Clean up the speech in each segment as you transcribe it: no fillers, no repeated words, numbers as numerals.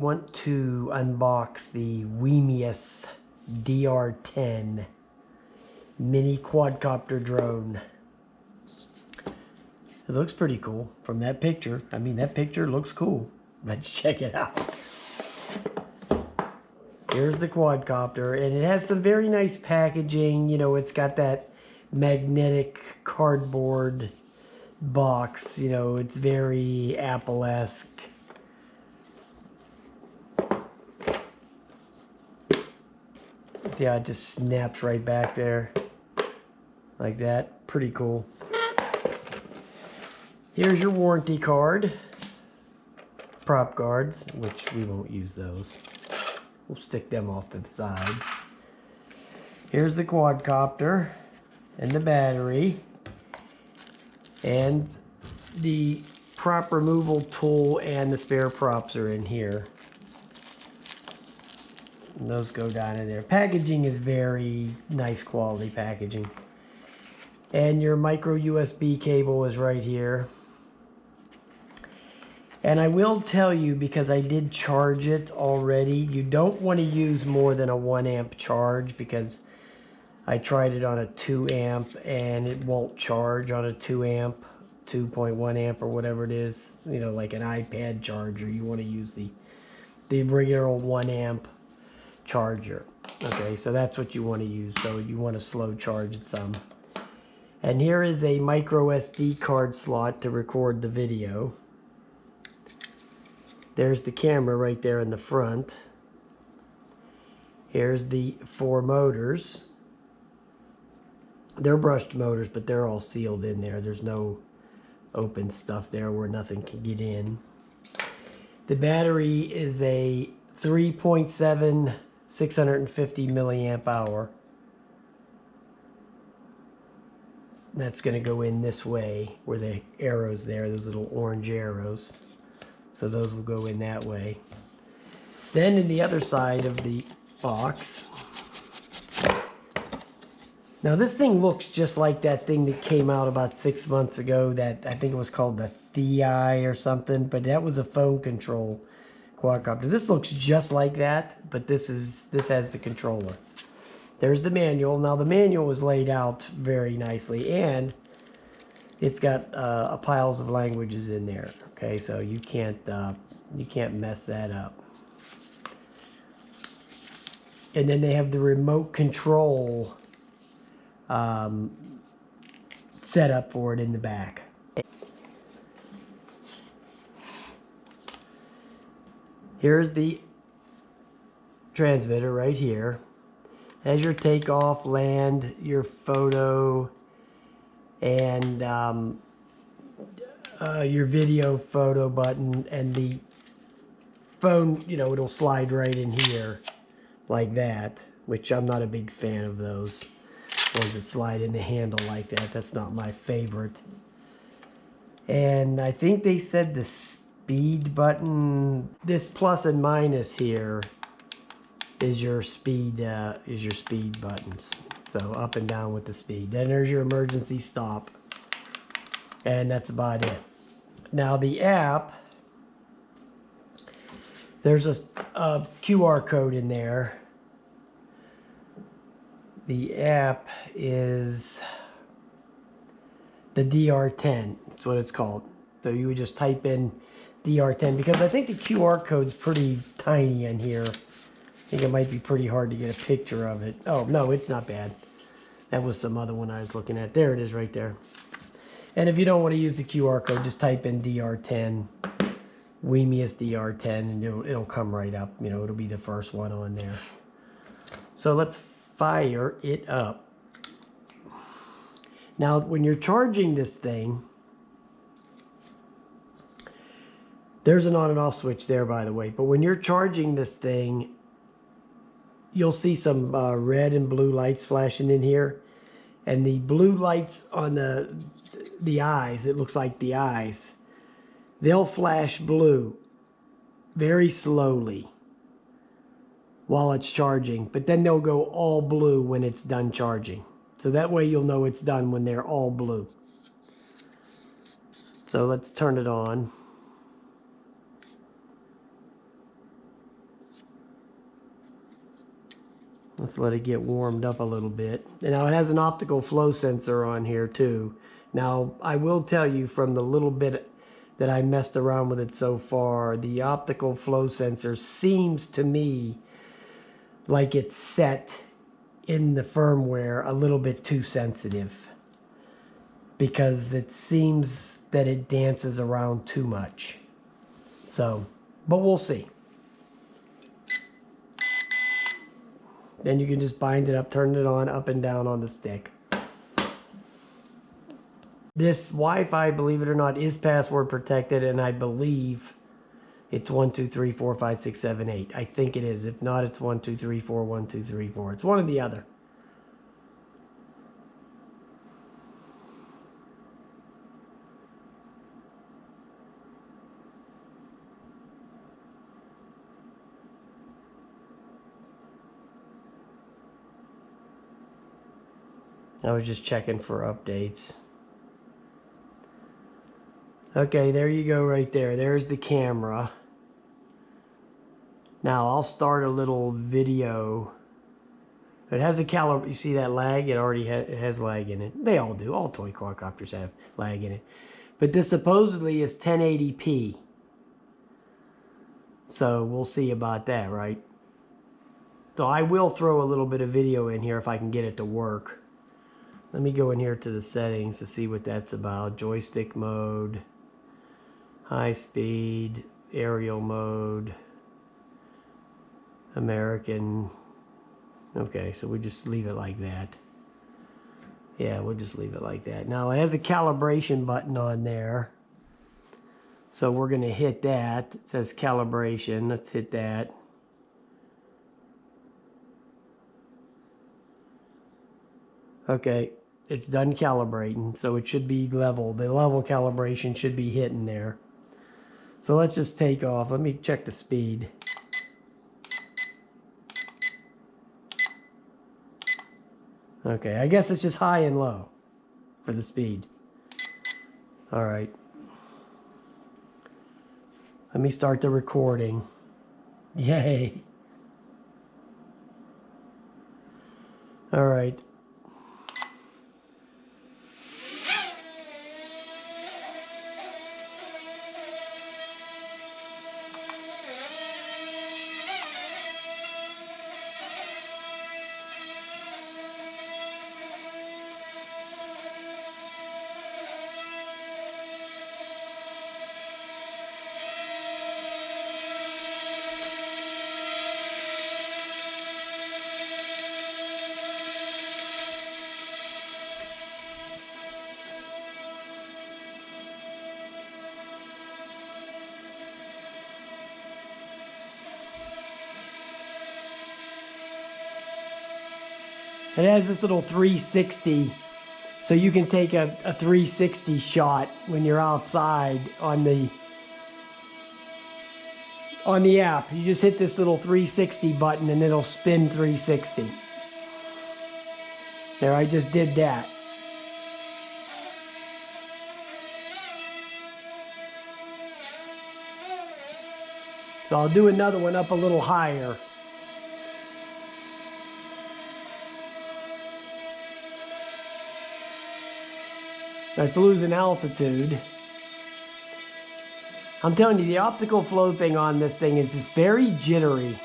want to unbox the Wimius DR10 mini quadcopter drone. It looks pretty cool from that picture. I mean, that picture looks cool. Let's check it out. Here's the quadcopter, and it has some very nice packaging. You know, it's got that magnetic cardboard box. You know, it's very Apple-esque. See how it just snaps right back there like that. Pretty cool. Here's your warranty card. Prop guards, which we won't use those. We'll stick them off to the side. Here's the quadcopter and the battery. And the prop removal tool and the spare props are in here. And those go down in there. Packaging is very nice quality packaging. And your micro USB cable is right here. And I will tell you, because I did charge it already, you don't want to use more than a 1 amp charge, because I tried it on a 2 amp and it won't charge on a 2 amp, 2.1 amp or whatever it is. You know, like an iPad charger, you want to use the regular 1 amp charger. Okay, so that's what you want to use. So you want to slow charge it some. And here is a micro SD card slot to record the video. There's the camera right there in the front. Here's the 4 motors. They're brushed motors, but they're all sealed in there. There's no open stuff there where nothing can get in. The battery is a 3.7 650 milliamp hour. That's going to go in this way where the arrows there, those little orange arrows. So those will go in that way. Then in the other side of the box, now this thing looks just like that thing that came out about 6 months ago, that I think it was called the Thei or something, but that was a phone control quadcopter. This looks just like that, but this has the controller. There's the manual. Now the manual is laid out very nicely, and it's got piles of languages in there. Okay, so you can't mess that up. And then they have the remote control set up for it in the back. Here's the transmitter right here. As your takeoff, land, your photo, and your video photo button, and the phone, you know, it'll slide right in here like that, which I'm not a big fan of those ones that slide in the handle like that. That's not my favorite. And I think they said the speed button, this plus and minus here, is your speed buttons. So up and down with the speed. Then there's your emergency stop, and that's about it. Now the app, there's a QR code in there. The app is the DR10. That's what it's called. So you would just type in DR10, because I think the QR code's pretty tiny in here. I think it might be pretty hard to get a picture of it. Oh, no, it's not bad. That was some other one I was looking at. There it is right there. And if you don't want to use the QR code, just type in DR10, Wimius DR10, and it'll come right up. You know, it'll be the first one on there. So let's fire it up. Now, when you're charging this thing, there's an on and off switch there, by the way. But when you're charging this thing, you'll see some red and blue lights flashing in here. And the blue lights on the eyes, it looks like the eyes, they'll flash blue very slowly while it's charging, but then they'll go all blue when it's done charging. So that way you'll know it's done when they're all blue. So let's turn it on. Let's let it get warmed up a little bit. And now it has an optical flow sensor on here too. Now I will tell you, from the little bit that I messed around with it so far, the optical flow sensor seems to me like it's set in the firmware a little bit too sensitive, because it seems that it dances around too much. So, but we'll see. Then you can just bind it up, turn it on, up and down on the stick. This Wi-Fi, believe it or not, is password protected, and I believe it's 1, 2, 3, 4, 5, 6, 7, 8. I think it is. If not, it's 1, 2, 3, 4, 1, 2, 3, 4. It's one or the other. I was just checking for updates. Okay, there you go right there. There's the camera. Now I'll start a little video. It has a calibration. You see that lag? It already has lag in it. They all do. All toy quadcopters have lag in it. But this supposedly is 1080p. So we'll see about that, right? So I will throw a little bit of video in here if I can get it to work. Let me go in here to the settings to see what that's about. Joystick mode, high speed, aerial mode, American. Okay, so we just leave it like that. Yeah, we'll just leave it like that. Now it has a calibration button on there. So we're going to hit that. It says calibration. Let's hit that. Okay, it's done calibrating, so it should be level. The level calibration should be hitting there. So let's just take off. Let me check the speed. Okay, I guess it's just high and low for the speed. All right. Let me start the recording. Yay. All right. It has this little 360, so you can take a 360 shot when you're outside on the app. You just hit this little 360 button and it'll spin 360. There, I just did that. So I'll do another one up a little higher. That's losing altitude. I'm telling you, the optical flow thing on this thing is just very jittery.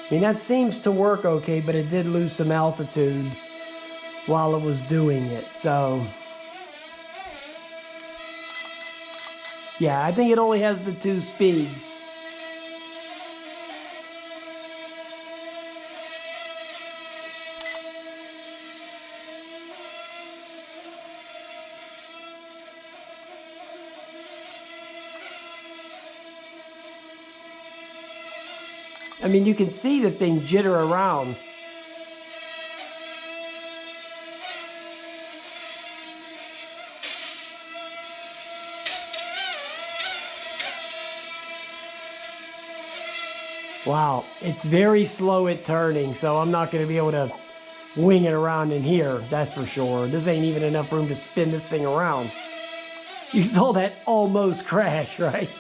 I mean, that seems to work okay, but it did lose some altitude while it was doing it, so yeah, I think it only has the 2 speeds. I mean, you can see the thing jitter around. Wow, it's very slow at turning, so I'm not going to be able to wing it around in here, that's for sure. This ain't even enough room to spin this thing around. You saw that almost crash, right?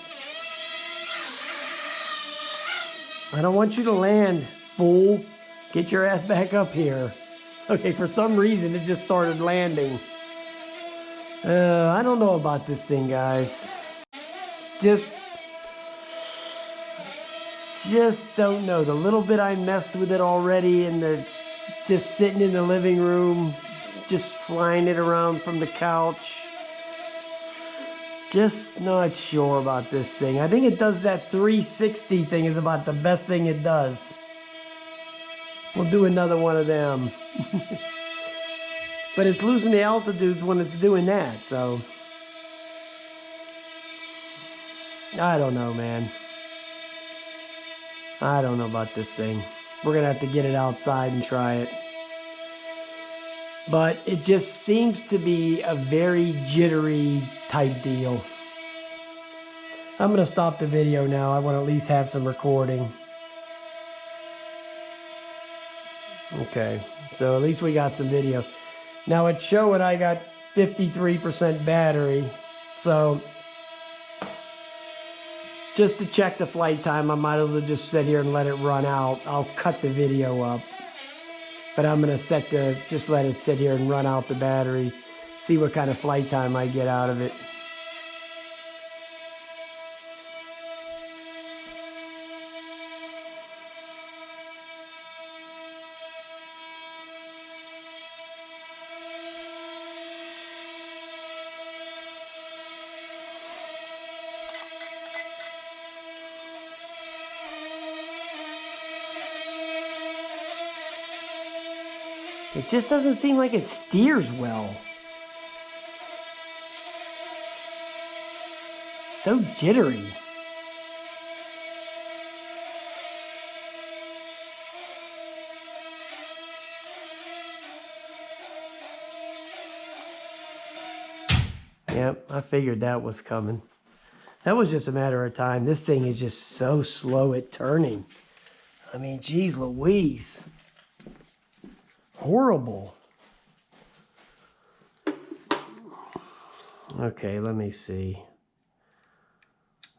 I don't want you to land, fool. Get your ass back up here. Okay, for some reason it just started landing. I don't know about this thing, guys. Just don't know. The little bit I messed with it already and just sitting in the living room, just flying it around from the couch. Just not sure about this thing. I think it does that 360 thing is about the best thing it does. We'll do another one of them. But it's losing the altitudes when it's doing that, so. I don't know, man. I don't know about this thing. We're gonna have to get it outside and try it. But it just seems to be a very jittery type deal. I'm gonna stop the video now. I want to at least have some recording. Okay, so at least we got some video. Now it's showing I got 53% battery. So just to check the flight time, I might as well just sit here and let it run out. I'll cut the video up. But I'm going to just let it sit here and run out the battery. See what kind of flight time I get out of it. It just doesn't seem like it steers well. So jittery. Yep, I figured that was coming. That was just a matter of time. This thing is just so slow at turning. I mean, geez Louise. Horrible. Okay, let me see.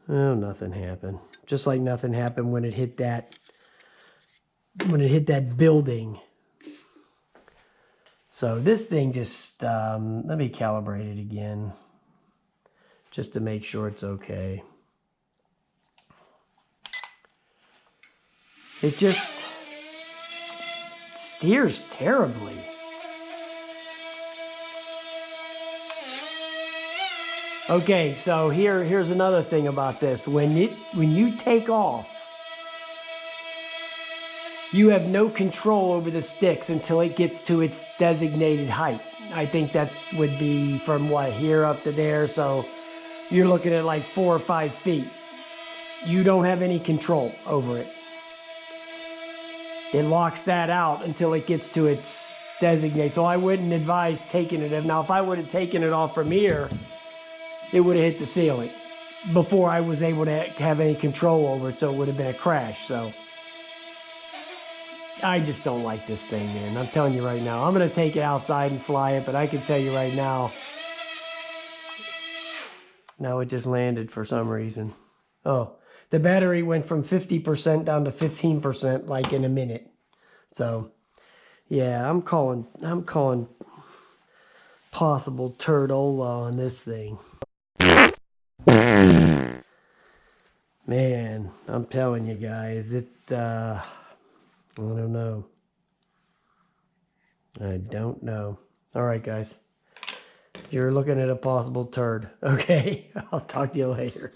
Oh, nothing happened. Just like nothing happened when it hit that building. So this thing just let me calibrate it again just to make sure it's okay. It just steers terribly. Okay, so here's another thing about this. When you take off, you have no control over the sticks until it gets to its designated height. I think that would be from what, here up to there, so you're looking at like 4 or 5 feet. You don't have any control over it. It locks that out until it gets to its designated. So I wouldn't advise taking it. Now, if I would have taken it off from here, it would have hit the ceiling before I was able to have any control over it, so it would have been a crash. So I just don't like this thing, man. I'm telling you right now. I'm going to take it outside and fly it, but I can tell you right now, now it just landed for some reason. Oh, the battery went from 50% down to 15% like in a minute. So, yeah, I'm calling possible turdola on this thing. Man, I'm telling you guys, I don't know. I don't know. All right, guys. You're looking at a possible turd. Okay, I'll talk to you later.